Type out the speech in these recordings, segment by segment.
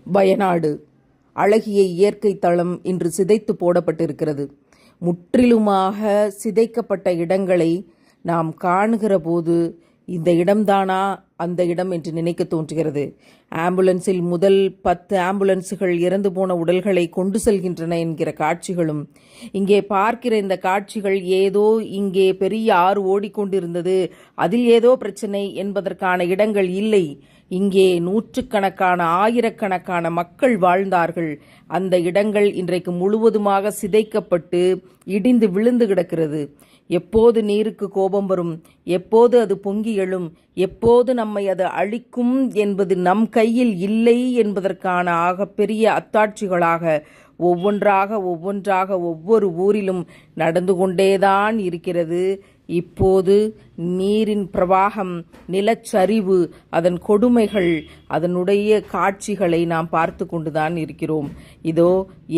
வயநாடு அழகிய இயற்கை தளம் இன்று சிதைத்து போடப்பட்டிருக்கிறது. முற்றிலுமாக சிதைக்கப்பட்ட இடங்களை நாம் காணுகிற போது இந்த இடம்தானா அந்த இடம் என்று நினைக்க தோன்றுகிறது. ஆம்புலன்ஸில் முதல் 10 ஆம்புலன்ஸுகள் இறந்து போன உடல்களை கொண்டு செல்கின்றன என்கிற காட்சிகளும், இங்கே பார்க்கிற இந்த காட்சிகள் ஏதோ இங்கே பெரிய ஆறு ஓடிக்கொண்டிருந்தது, அதில் ஏதோ பிரச்சனை என்பதற்கான இடங்கள் இல்லை. இங்கே நூற்றுக்கணக்கான ஆயிரக்கணக்கான மக்கள் வாழ்ந்தார்கள். அந்த இடங்கள் இன்றைக்கு முழுவதுமாக சிதைக்கப்பட்டு இடிந்து விழுந்து கிடக்கிறது. எப்போது நீருக்கு கோபம் வரும், எப்போது அது பொங்கி எழும், எப்போது நம்மை அது அழிக்கும் என்பது நம் கையில் இல்லை என்பதற்கான ஆகப்பெரிய அத்தாட்சிகளாக ஒவ்வொன்றாக ஒவ்வொரு ஊரிலும் நடந்து கொண்டேதான் இருக்கிறது. இப்போது நீரின் பிரவாகம், நிலச்சரிவு, அதன் கொடுமைகள், அதனுடைய காட்சிகளை நாம் பார்த்து கொண்டுதான் இருக்கிறோம். இதோ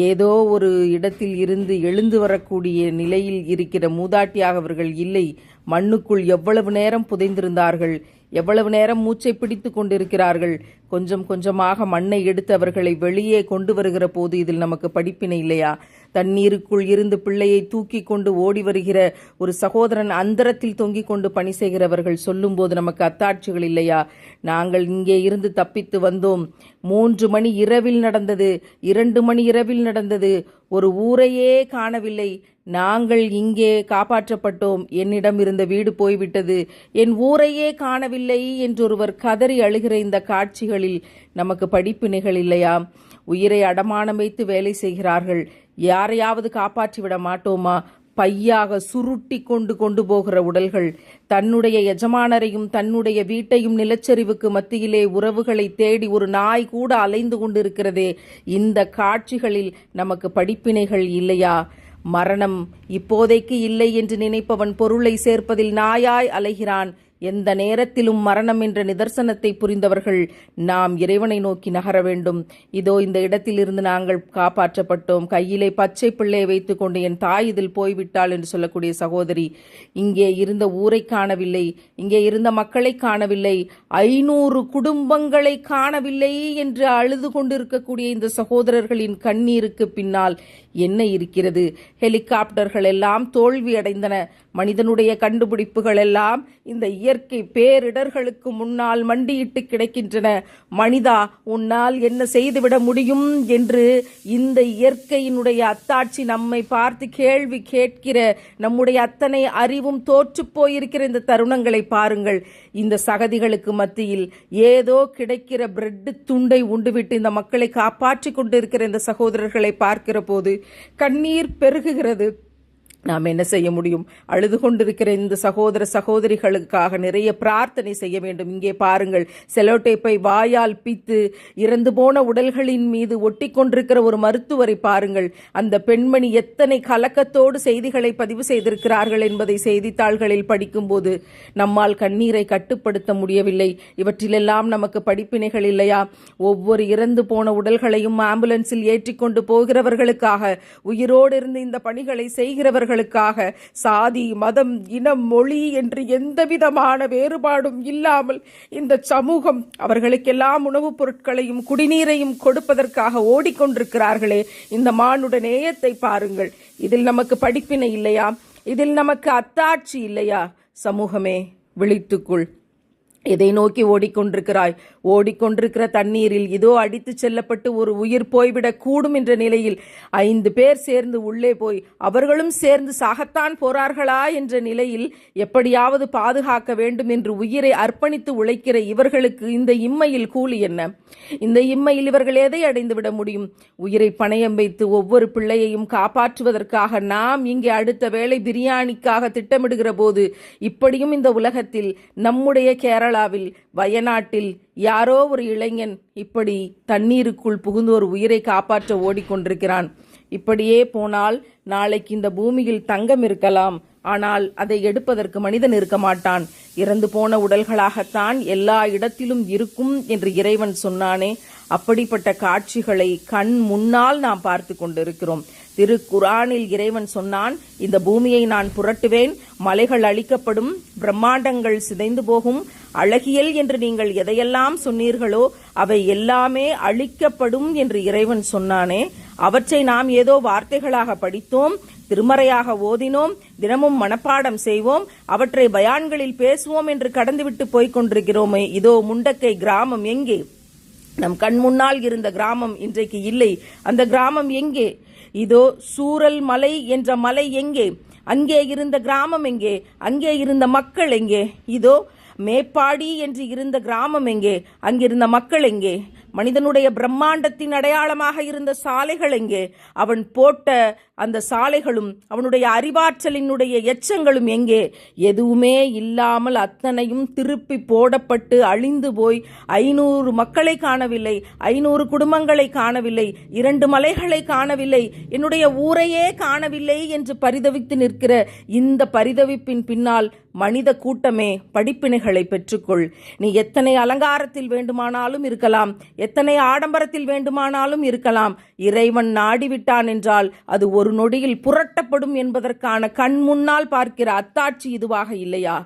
ஏதோ ஒரு இடத்தில் இருந்து எழுந்து வரக்கூடிய நிலையில் இருக்கிற மூதாட்டியாக அவர்கள் இல்லை. மண்ணுக்குள் எவ்வளவு நேரம் புதைந்திருந்தார்கள், எவ்வளவு நேரம் மூச்சை பிடித்து கொண்டிருக்கிறார்கள். கொஞ்சம் கொஞ்சமாக மண்ணை எடுத்து அவர்களை வெளியே கொண்டு வருகிற போது இதில் நமக்கு படிப்பினை இல்லையா? தண்ணீருக்குள் இருந்து பிள்ளையை தூக்கி கொண்டு ஓடி வருகிற ஒரு சகோதரன் அந்தரத்தில் தொங்கிக் கொண்டு பணி செய்கிறவர்கள் சொல்லும் போது நமக்கு அத்தாட்சிகள் இல்லையா? நாங்கள் இங்கே இருந்து தப்பித்து வந்தோம். 3 மணி இரவில் நடந்தது, 2 மணி இரவில் நடந்தது, ஒரு ஊரையே காணவில்லை. நாங்கள் இங்கே காப்பாற்றப்பட்டோம். என்னிடம் இருந்த வீடு போய்விட்டது, என் ஊரையே காணவில்லை என்றொருவர் கதறி அழுகிற இந்த காட்சிகளில் நமக்கு படிப்பினைகள் இல்லையா? உயிரை அடமானம் வைத்து வேலை செய்கிறார்கள். யாரையாவது காப்பாற்றி விட மாட்டோமா? பையாக சுருட்டி கொண்டு போகிற உடல்கள், தன்னுடைய எஜமானரையும் தன்னுடைய வீட்டையும் நிலச்சரிவுக்கு மத்தியிலே உறவுகளை தேடி ஒரு நாய் கூட அலைந்து கொண்டிருக்கிறதே, இந்த காட்சிகளில் நமக்கு படிப்பினைகள் இல்லையா? மரணம் இப்போதைக்கு இல்லை என்று நினைப்பவன் பொருளை சேர்ப்பதில் நாயாய் அலைகிறான். எந்த நேரத்திலும் மரணம் என்ற நிதர்சனத்தை புரிந்தவர்கள் நாம் இறைவனை நோக்கி நகர வேண்டும். இதோ இந்த இடத்திலிருந்து நாங்கள் காப்பாற்றப்பட்டோம். கையிலே பச்சை பிள்ளையை வைத்துக் கொண்டு என் தாய் இதில் போய்விட்டாள் என்று சொல்லக்கூடிய சகோதரி, இங்கே இருந்த ஊரை காணவில்லை, இங்கே இருந்த மக்களை காணவில்லை, 500 குடும்பங்களை காணவில்லை என்று அழுது கொண்டிருக்கக்கூடிய இந்த சகோதரர்களின் கண்ணீருக்கு பின்னால் என்ன இருக்கிறது? ஹெலிகாப்டர்கள் எல்லாம் தோல்வி அடைந்தன. மனிதனுடைய கண்டுபிடிப்புகள் எல்லாம் இந்த இயற்கை பேரிடர்களுக்கு முன்னால் மண்டியிட்டு கிடக்கின்றன. மனிதா, உன்னால் என்ன செய்துவிட முடியும் என்று இந்த இயற்கையினுடைய அத்தாட்சி நம்மை பார்த்து கேள்வி கேட்கிற நம்முடைய அத்தனை அறிவும் தோற்று போயிருக்கிற இந்த தருணங்களை பாருங்கள். இந்த சகதிகளுக்கு மத்தியில் ஏதோ கிடைக்கிற பிரெட் துண்டை உண்டுவிட்டு இந்த மக்களை காப்பாற்றி கொண்டிருக்கிற இந்த சகோதரர்களை பார்க்கிற போது கண்ணீர் பெருகுகிறது. நாம் என்ன செய்ய முடியும்? அழுது கொண்டிருக்கிற இந்த சகோதர சகோதரிகளுக்காக நிறைய பிரார்த்தனை செய்ய வேண்டும். இங்கே பாருங்கள், செலோடேப்பை வாயால் பித்து இறந்து போன உடல்களின் மீது ஒட்டி கொண்டிருக்கிற ஒரு மருத்துவரை பாருங்கள். அந்த பெண்மணி எத்தனை கலக்கத்தோடு செய்திகளை பதிவு செய்திருக்கிறார்கள் என்பதை செய்தித்தாள்களில் படிக்கும்போது நம்மால் கண்ணீரை கட்டுப்படுத்த முடியவில்லை. இவற்றிலெல்லாம் நமக்கு படிப்பினைகள் இல்லையா? ஒவ்வொரு இறந்து போன உடல்களையும் ஆம்புலன்ஸில் ஏற்றிக்கொண்டு போகிறவர்களுக்காக, உயிரோடு இருந்து இந்த பணிகளை செய்கிறவர்கள் சாதி, மதம், இனம், மொழி என்று எந்தவிதமான வேறுபாடும் இல்லாமல் இந்த சமூகம் அவர்களுக்கெல்லாம் உணவுப் பொருட்களையும் குடிநீரையும் கொடுப்பதற்காக ஓடிக்கொண்டிருக்கிறார்களே, இந்த மானுட நேயத்தை பாருங்கள். இதில் நமக்கு படிப்பினை இல்லையா? இதில் நமக்கு அத்தாட்சி இல்லையா? சமூகமே, விழித்துக்குள். எதை நோக்கி ஓடிக்கொண்டிருக்கிறாய்? ஓடிக்கொண்டிருக்கிற தண்ணீரில் இதோ அடித்து செல்லப்பட்டு ஒரு உயிர் போய்விடக் கூடும் என்ற நிலையில் 5 பேர் சேர்ந்து உள்ளே போய் அவர்களும் சேர்ந்து சாகத்தான் போறார்களா என்ற நிலையில் எப்படியாவது பாதுகாக்க வேண்டும் என்று உயிரை அர்ப்பணித்து உழைக்கிற இவர்களுக்கு இந்த இம்மையில் கூலி என்ன? இந்த இம்மையில் இவர்கள் எதை அடைந்து விட முடியும்? உயிரை பணயம் வைத்து ஒவ்வொரு பிள்ளையையும் காப்பாற்றுவதற்காக நாம் இங்கே அடுத்த வேளை பிரியாணிக்காக திட்டமிடுகிற போது இப்படியும் இந்த உலகத்தில் நம்முடைய கேரளாவில், வயநாட்டில் யாரோ ஒரு இளைஞன் இப்படி தண்ணீருக்குள் புகுந்து ஒரு உயிரை காப்பாற்ற ஓடிக்கொண்டிருக்கிறான். இப்படியே போனால் நாளைக்கு இந்த பூமியில் தங்கம் இருக்கலாம், ஆனால் அதை எடுப்பதற்கு மனிதன் இருக்க மாட்டான். இறந்து போன உடல்களாகத்தான் எல்லா இடத்திலும் இருக்கும் என்று இறைவன் சொன்னானே, அப்படிப்பட்ட காட்சிகளை கண் முன்னால் நாம் பார்த்து கொண்டிருக்கிறோம். திருக்குரானில் இறைவன் சொன்னான், இந்த பூமியை நான் புரட்டுவேன், மலைகள் அழிக்கப்படும், பிரம்மாண்டங்கள் சிதைந்து போகும், அழகியல் என்று நீங்கள் எதையெல்லாம் சொன்னீர்களோ அவை எல்லாமே அழிக்கப்படும் என்று இறைவன் சொன்னானே. அவற்றை நாம் ஏதோ வார்த்தைகளாக படித்தோம், திருமறையாக ஓதினோம், தினமும் மனப்பாடம் செய்வோம், அவற்றை பயான்களில் பேசுவோம் என்று கடந்துவிட்டு போய்க் கொண்டிருக்கிறோமே. இதோ முண்டக்கை கிராமம் எங்கே? நம் கண் முன்னால் இருந்த கிராமம் இன்றைக்கு இல்லை. அந்த கிராமம் எங்கே? இதோ சூரல் மலை என்ற மலை எங்கே? அங்கே இருந்த கிராமம் எங்கே? அங்கே இருந்த மக்கள் எங்கே? இதோ மேப்பாடி என்று இருந்த கிராமம் எங்கே? அங்கிருந்த மக்கள் எங்கே? மனிதனுடைய பிரம்மாண்டத்தின் அடையாளமாக இருந்த சாலைகள் எங்கே? அவன் போட்ட அந்த சாலைகளும் அவனுடைய அறிவாற்றலினுடைய எச்சங்களும் எங்கே? எதுவுமே இல்லாமல் அத்தனையும் திருப்பி போடப்பட்டு அழிந்து போய் 500 மக்களை காணவில்லை, 500 குடும்பங்களை காணவில்லை, 2 மலைகளை காணவில்லை, என்னுடைய ஊரையே காணவில்லை என்று பரிதவித்து நிற்கிற இந்த பரிதவிப்பின் பின்னால் மனித கூட்டமே படிப்பினைகளை பெற்றுக்கொள். நீ எத்தனை அலங்காரத்தில் வேண்டுமானாலும் இருக்கலாம், எத்தனை ஆடம்பரத்தில் வேண்டுமானாலும் இருக்கலாம், இறைவன் நாடிவிட்டான் என்றால் அது ஒரு நொடியில் புரட்டப்படும் என்பதற்கான கண் முன்னால் பார்க்கிற அத்தாட்சி இதுவாக இல்லையா?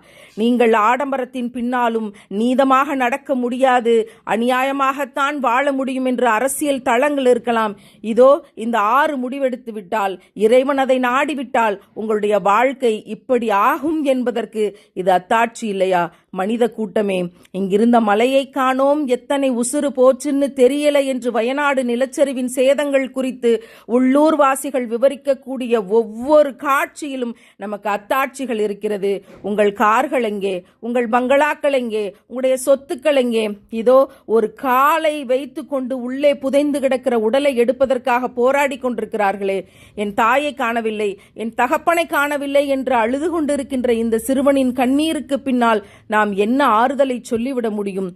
நீங்கள் ஆடம்பரத்தின் பின்னாலும் நீதமாக நடக்க முடியாது, அநியாயமாகத்தான் வாழ முடியும் என்று அரசியல் தளங்கள் இருக்கலாம். இதோ இந்த 6 முடிவெடுத்து விட்டால், இறைவன் அதை நாடிவிட்டால் உங்களுடைய வாழ்க்கை இப்படி ஆகும் என்பதற்கு இது அத்தாட்சி இல்லையா? மனித கூட்டமே, இங்கிருந்த மலையை காணோம், எத்தனை உசுறு போச்சுன்னு தெரியல என்று வயநாடு நிலச்சரிவின் சேதங்கள் குறித்து உள்ளூர் வாசிகள் விவரிக்கக்கூடிய ஒவ்வொரு காட்சியிலும் நமக்கு அத்தாட்சிகள் இருக்கிறது. உங்கள் கார்கள் எங்கே? உங்கள் பங்களாக்கள் எங்கே? உங்களுடைய சொத்துக்கள் எங்கே? இதோ ஒரு காலை வைத்து கொண்டு உள்ளே புதைந்து கிடக்கிற உடலை எடுப்பதற்காக போராடி கொண்டிருக்கிறார்களே. என் தாயை காணவில்லை, என் தகப்பனை காணவில்லை என்று அழுது கொண்டிருக்கின்ற இந்த சிறுவனின் கண்ணீருக்கு பின்னால் நாம் என்ன ஆறுதலை சொல்லிவிட முடியும்?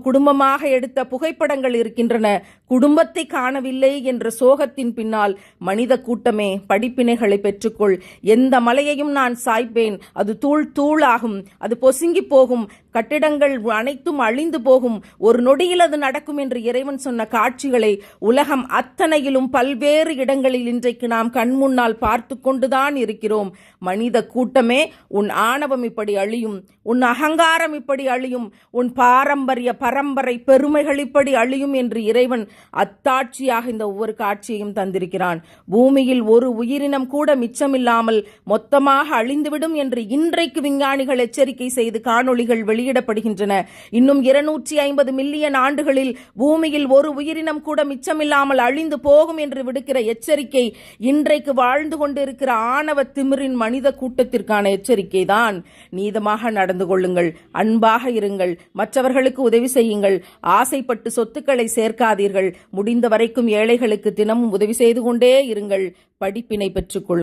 குடும்பமாக எடுத்த புகைப்படங்கள் இருக்கின்றன, குடும்பத்தை காணவில்லை என்ற சோகத்தின் பின்னால் மனித கூட்டமே படிப்பினைகளை பெற்றுக்கொள். எந்த மலையையும் நான் சாய்ப்பேன், அது தூள் தூளாகும், அது பொசுங்கி போகும், கட்டிடங்கள் அனைத்தும் அழிந்து போகும், ஒரு நொடியில் அது நடக்கும் என்று இறைவன் சொன்ன காட்சிகளை உலகம் அத்தனையிலும் பல்வேறு இடங்களில் இன்றைக்கு நாம் கண்முன்னால் பார்த்து கொண்டுதான் இருக்கிறோம். மனித கூட்டமே, உன் ஆணவம் இப்படி அழியும், உன் அகங்காரம் இப்படி அழியும், உன் பாரம்பரிய பரம்பரை பெருமைகள் இப்படி அழியும் என்று இறைவன் அத்தாட்சியாக இந்த ஒவ்வொரு காட்சியையும் தந்திருக்கிறான். பூமியில் ஒரு உயிரினம் கூட மிச்சமில்லாமல் மொத்தமாக அழிந்துவிடும் என்று இன்றைக்கு விஞ்ஞானிகள் எச்சரிக்கை செய்து காணொளிகள் வெளியிடப்படுகின்றன. இன்னும் 250 மில்லியன் ஆண்டுகளில் பூமியில் ஒரு உயிரினம் கூட மிச்சமில்லாமல் அழிந்து போகும் என்று விடுக்கிற எச்சரிக்கை இன்றைக்கு வாழ்ந்து கொண்டிருக்கிற ஆணவ திமிரின் மனித கூட்டத்திற்கான எச்சரிக்கை தான். நீதமாக நடந்து கொள்ளுங்கள், அன்பாக இருங்கள், மற்றவர்களுக்கு உதவி செய்யுங்கள், ஆசைப்பட்டு சொத்துக்களை சேர்க்காதீர்கள், முடிந்த வரைக்கும் ஏழைகளுக்கு தினமும் உதவி செய்து கொண்டே இருங்கள், படிப்பினை பெற்றுக்கொள்.